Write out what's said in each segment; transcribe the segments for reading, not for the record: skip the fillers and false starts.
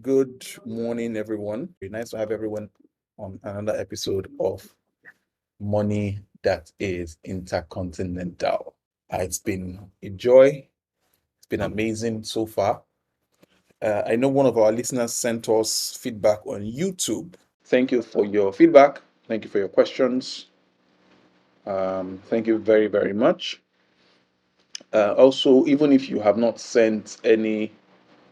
Good morning, everyone. Very nice to have everyone on another episode of Money That Is Intercontinental. It's been a joy. It's been amazing so far. I know one of our listeners sent us feedback on YouTube. Thank you for your feedback. Thank you for your questions. Thank you very, very much. Also, even if you have not sent any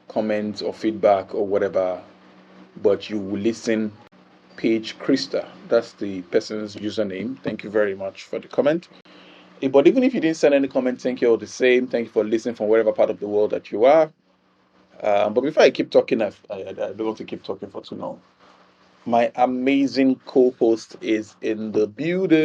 comments or feedback or whatever, but you will listen, Page Krista, that's the person's username. Thank you very much for the comment. But even if you didn't send any comment, thank you all the same. Thank you for listening from wherever part of the world that you are. But before I keep talking, I don't want to keep talking for too long. My amazing co-host is in the building.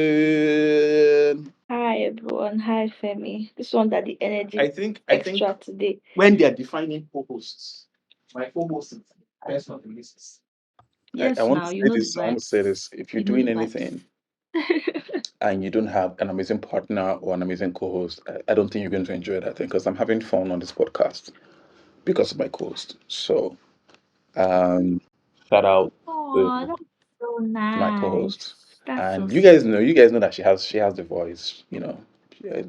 Hi everyone. Hi Femi. This one that the energy I think extra today. when they are defining co-hosts, my co-host is the person of the list. I Yes, want to now you say know the this. I want to vibes. say this. If you're You know doing the vibes. anything and you don't have an amazing partner or an amazing co-host, I don't think you're going to enjoy that thing because I'm having fun on this podcast because of my co-host. So, um, shout out to Oh, that's so my co-host, nice. That's so and sweet. you guys know that she has the voice. Yeah,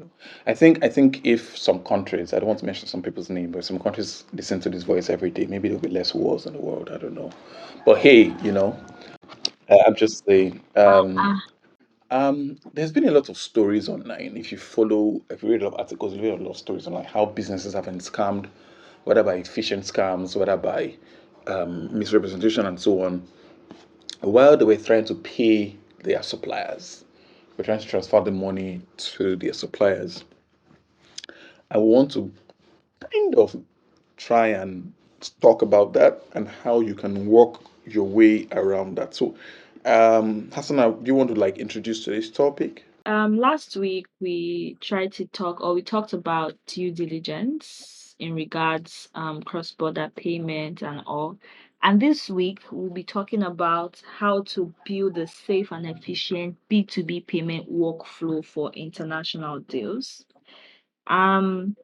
I think if some countries, I don't want to mention some people's name, but some countries listen to this voice every day, maybe there'll be less wars in the world. I don't know, but hey, I'm just saying. Ah, There's been a lot of stories online. If you read a lot of articles, you read a lot of stories on like how businesses have been scammed, whether by phishing scams, whether by misrepresentation and so on, while they were trying to pay their suppliers. We're trying to transfer the money to their suppliers. I want to kind of try and talk about that and how you can work your way around that. So, Hassan, do you want to like introduce today's topic? last week we tried to talk or we talked about due diligence in regards cross-border payment and all. And this week we'll be talking about how to build a safe and efficient B2B payment workflow for international deals. Um,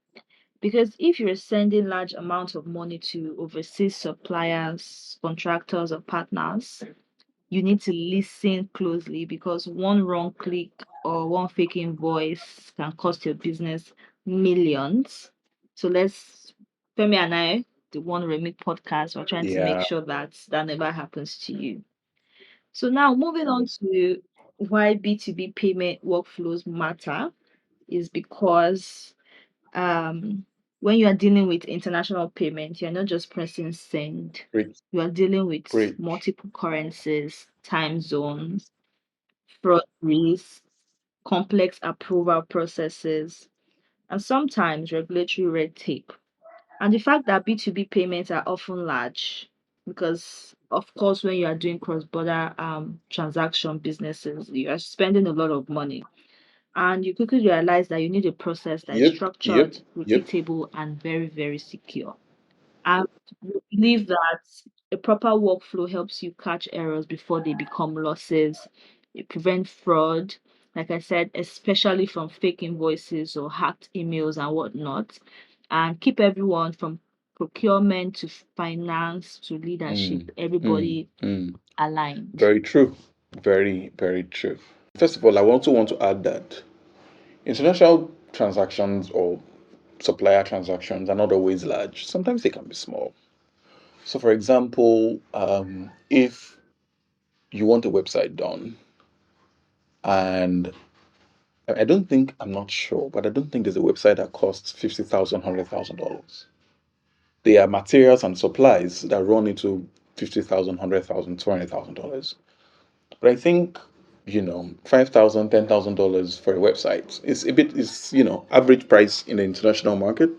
because if you're sending large amounts of money to overseas suppliers, contractors, or partners, you need to listen closely because one wrong click or one fake invoice can cost your business millions. So Femi and I, the One Remit podcast, we're trying to make Yeah, sure that that never happens to you. So now moving on to why B2B payment workflows matter is because when you are dealing with international payment, you're not just pressing send. great, You are dealing with great. multiple currencies, time zones, fraud risks, complex approval processes, and sometimes regulatory red tape. And the fact that B2B payments are often large, because of course, when you are doing cross-border transaction businesses, you are spending a lot of money. And you quickly realize that you need a process that is Yep, yep, structured, yep. repeatable, and very, very secure. I believe that a proper workflow helps you catch errors before they become losses. It prevents fraud, like I said, especially from fake invoices or hacked emails and whatnot, and keep everyone from procurement to finance to Mm, leadership, mm, everybody mm. aligned. Very true. Very, very true. First of all, I also want to add that international transactions or supplier transactions are not always large. Sometimes they can be small. So, for example, if you want a website done, and I don't think, I'm not sure, but I don't think there's a website that costs $50,000, $100,000. There are materials and supplies that run into $50,000, $100,000, $200,000. But I think, $5,000, $10,000 for a website is average price in the international market,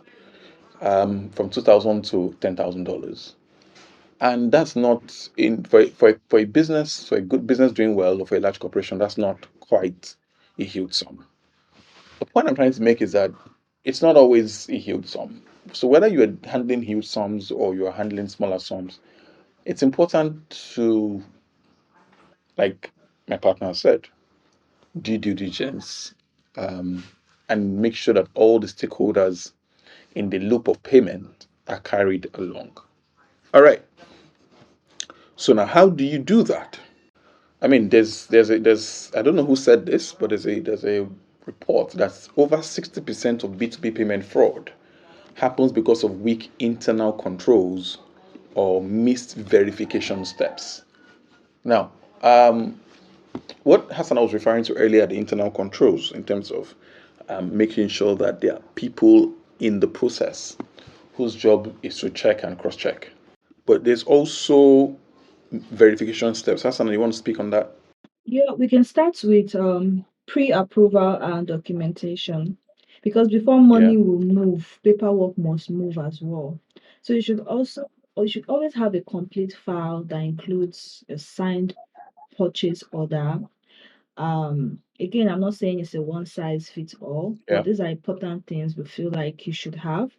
from $2,000 to $10,000. And that's not in for a business, for a good business doing well, or for a large corporation, that's not quite a huge sum. The point I'm trying to make is that it's not always a huge sum. So whether you're handling huge sums or you're handling smaller sums, it's important to, like my partner said, do due diligence, um, and make sure that all the stakeholders in the loop of payment are carried along. All right. So now, how do you do that? I mean, there's I don't know who said this, but there's a report that's over 60% of B2B payment fraud happens because of weak internal controls or missed verification steps. Now, what Hassan was referring to earlier, the internal controls in terms of making sure that there are people in the process whose job is to check and cross check. But there's also verification steps. Hassan, you want to speak on that? Yeah, we can start with pre-approval and documentation because before Yeah. money will move, paperwork must move as well. So you should always have a complete file that includes a signed purchase order. Again, I'm not saying it's a one size fits all, but Yeah. these are important things we feel like you should have.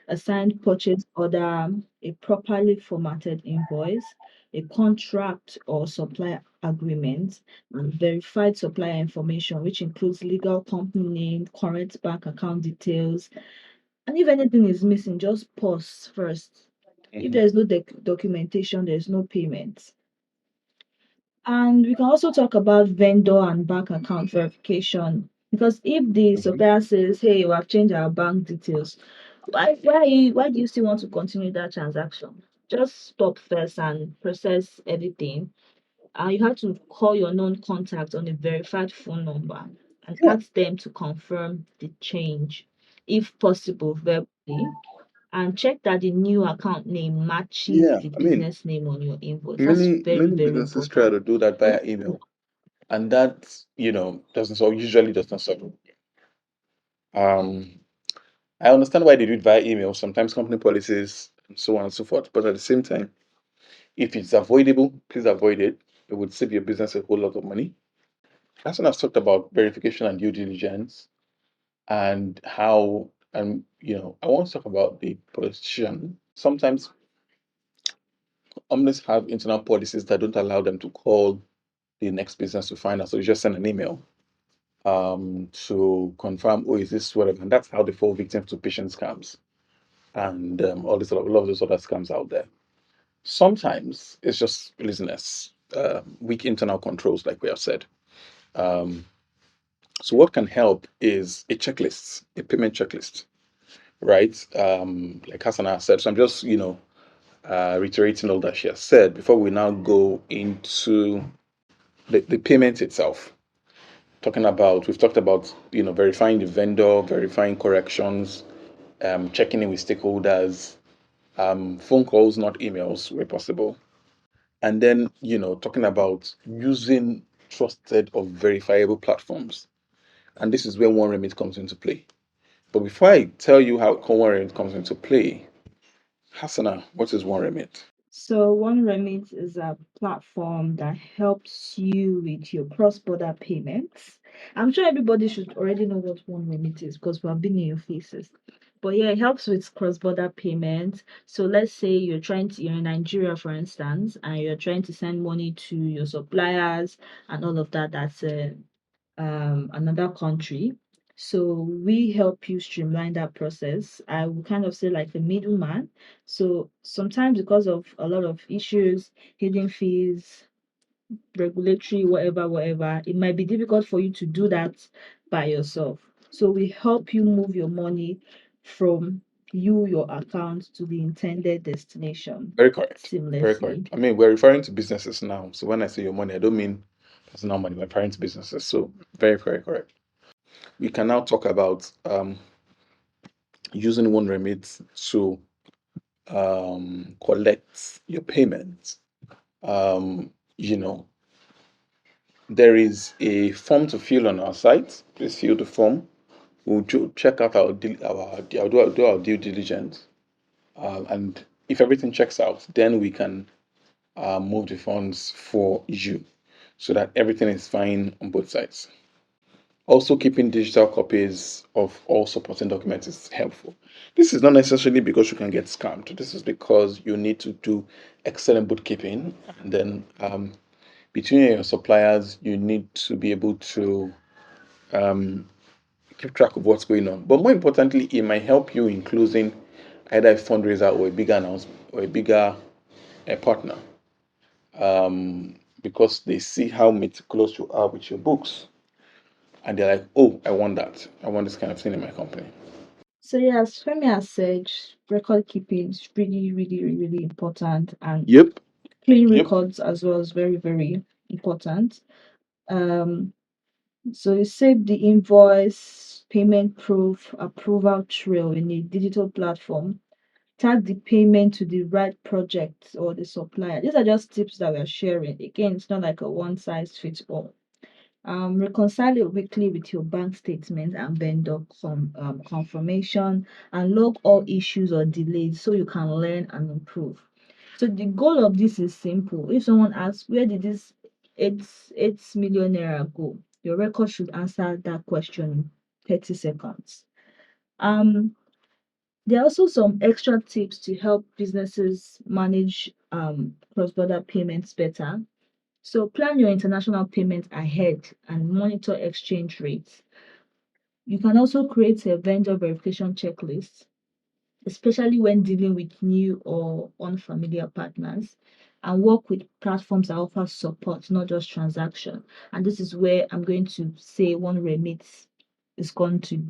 A signed purchase order, a properly formatted invoice, a contract or supply agreement, and verified supplier information, which includes legal company name, current bank account details. And if anything is missing, just pause first. If Mm-hmm. there's no documentation, there's no payment. And we can also talk about vendor and bank account verification. Because if the Mm-hmm. supplier says, hey, we have changed our bank details, why do you still want to continue that transaction? Just stop first and process everything. You have to call your known contact on a verified phone number and Yeah. ask them to confirm the change, if possible, verbally, and check that the new account name matches Yeah. the I mean, business name on your invoice. That's many very, very businesses try important. to do that via email, and that doesn't solve usually does not solve. Um, I understand why they do it via email. Sometimes company policies and so on and so forth. But at the same time, if it's avoidable, please avoid it. It would save your business a whole lot of money. As soon as talked about verification and due diligence and how, and I want to talk about the politician. Sometimes companies have internal policies that don't allow them to call the next business to find out. So you just send an email to confirm, oh, is this whatever? And that's how they fall victim to patient scams and all this, a lot of those other scams out there. Sometimes it's just laziness, weak internal controls, like we have said. Um, so what can help is a checklist, a payment checklist, right? Like Hasana said. So I'm just, reiterating all that she has said before we now go into the payment itself. We've talked about, verifying the vendor, verifying corrections, checking in with stakeholders, phone calls, not emails, where possible. And then, talking about using trusted or verifiable platforms. And this is where One Remit comes into play. But before I tell you how One Remit comes into play, Hasana, what is One Remit? So One Remit is a platform that helps you with your cross-border payments. I'm sure everybody should already know what One Remit is because we have been in your faces. But yeah, it helps with cross-border payments. So let's say you're in Nigeria, for instance, and you're trying to send money to your suppliers and all of that. That's another country. So we help you streamline that process. I would kind of say like the middleman. So sometimes because of a lot of issues, hidden fees, regulatory, whatever, it might be difficult for you to do that by yourself. So we help you move your money from your account to the intended destination Very correct. Very seamlessly. correct. I mean, we're referring to businesses now. So when I say your money, I don't mean personal money. We're referring to businesses. So very, very correct. We can now talk about using One Remit to collect your payments. You know, there is a form to fill on our site. Please fill the form. We'll check out do our due diligence, and if everything checks out, then we can move the funds for you, so that everything is fine on both sides. Also, keeping digital copies of all supporting documents is helpful. This is not necessarily because you can get scammed. This is because you need to do excellent bookkeeping, and then between your suppliers, you need to be able to keep track of what's going on. But more importantly, it might help you in closing either a fundraiser or a bigger announcement or a bigger partner, because they see how meticulous you are with your books, and they're like, "Oh, I want that. I want this kind of thing in my company." So yes, Femi has said record keeping is really, really, really important, and Yep. clean Yep. records as well is very, very important. Um, so you save the invoice, payment proof, approval trail in a digital platform. Tag the payment to the right project or the supplier. These are just tips that we are sharing. Again, it's not like a one size fits all. Reconcile it weekly with your bank statement and vendor confirmation, and log all issues or delays so you can learn and improve. So the goal of this is simple. If someone asks, where did this 8 million naira go? Your record should answer that question in 30 seconds. Um, there are also some extra tips to help businesses manage cross-border payments better. So plan your international payments ahead and monitor exchange rates. You can also create a vendor verification checklist, especially when dealing with new or unfamiliar partners, and work with platforms that offer support, not just transaction. And this is where I'm going to say one remit is going to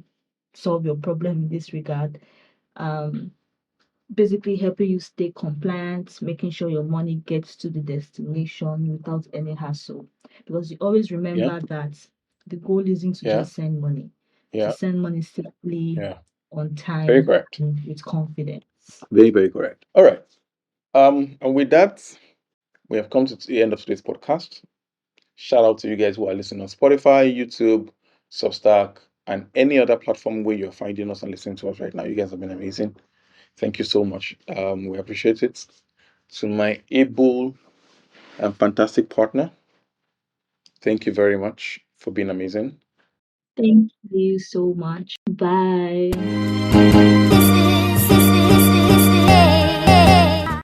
solve your problem in this regard. Um, Basically helping you stay compliant, making sure your money gets to the destination without any hassle. Because you always Yeah. remember that the goal isn't to Yeah. just send money, to Yeah. send money safely, Yeah. on Very time, correct. and with confidence. Very, very correct. All right. And with that, we have come to the end of today's podcast. Shout out to you guys who are listening on Spotify, YouTube, Substack, and any other platform where you're finding us and listening to us right now. You guys have been amazing. Thank you so much. We appreciate it. To my able and fantastic partner, thank you very much for being amazing. Thank you so much. Bye.